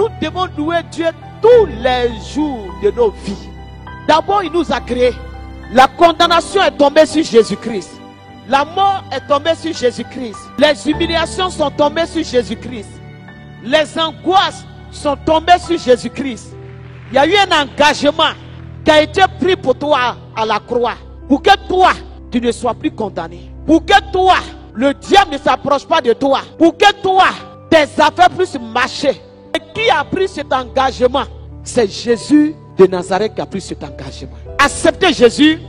nous devons louer Dieu tous les jours de nos vies. D'abord, il nous a créés. La condamnation est tombée sur Jésus-Christ. La mort est tombée sur Jésus-Christ. Les humiliations sont tombées sur Jésus-Christ. Les angoisses sont tombées sur Jésus-Christ. Il y a eu un engagement qui a été pris pour toi à la croix. Pour que toi, tu ne sois plus condamné. Pour que toi, le diable ne s'approche pas de toi. Pour que toi, tes affaires puissent marcher. Et qui a pris cet engagement? C'est Jésus de Nazareth qui a pris cet engagement. Accepter Jésus,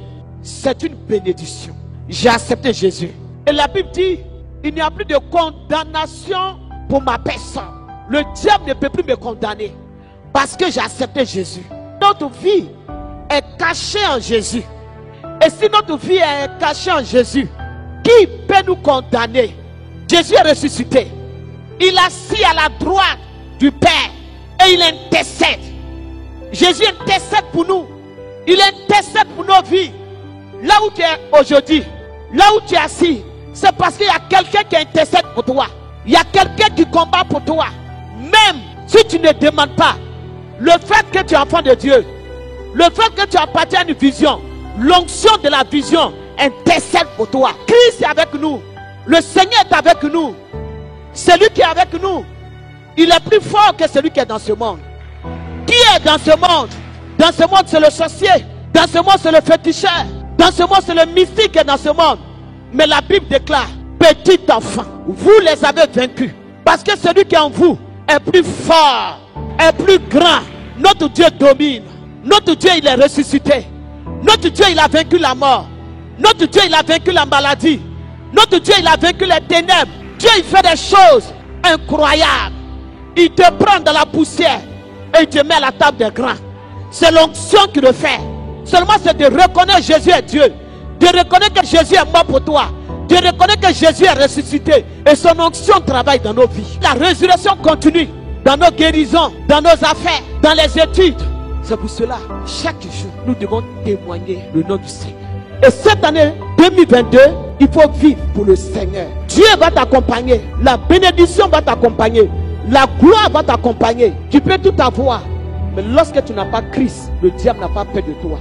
c'est une bénédiction. J'ai accepté Jésus. Et la Bible dit, il n'y a plus de condamnation pour ma personne. Le diable ne peut plus me condamner parce que j'ai accepté Jésus. Notre vie est cachée en Jésus. Et si notre vie est cachée en Jésus, qui peut nous condamner? Jésus est ressuscité. Il est assis à la droite du Père et il intercède. Jésus intercède pour nous. Il intercède pour nos vies. Là où tu es aujourd'hui, là où tu es assis, c'est parce qu'il y a quelqu'un qui intercède pour toi. Il y a quelqu'un qui combat pour toi. Même si tu ne demandes pas, le fait que tu es enfant de Dieu, le fait que tu appartiens à une vision, l'onction de la vision intercède pour toi. Christ est avec nous. Le Seigneur est avec nous. Celui qui est avec nous, il est plus fort que celui qui est dans ce monde. Qui est dans ce monde? Dans ce monde, c'est le sorcier. Dans ce monde, c'est le féticheur. Dans ce monde, c'est le mystique qui est dans ce monde. Mais la Bible déclare, petit enfant, vous les avez vaincus. Parce que celui qui est en vous est plus fort, est plus grand. Notre Dieu domine. Notre Dieu, il est ressuscité. Notre Dieu, il a vaincu la mort. Notre Dieu, il a vaincu la maladie. Notre Dieu, il a vaincu les ténèbres. Dieu, il fait des choses incroyables. Il te prend dans la poussière et il te met à la table des grands. C'est l'onction qui le fait. Seulement c'est de reconnaître Jésus est Dieu. De reconnaître que Jésus est mort pour toi. De reconnaître que Jésus est ressuscité. Et son onction travaille dans nos vies. La résurrection continue dans nos guérisons, dans nos affaires, dans les études. C'est pour cela, chaque jour, nous devons témoigner le nom du Seigneur. Et cette année 2022, il faut vivre pour le Seigneur. Dieu va t'accompagner. La bénédiction va t'accompagner. La gloire va t'accompagner. Tu peux tout avoir. Mais lorsque tu n'as pas Christ, le diable n'a pas peur de toi.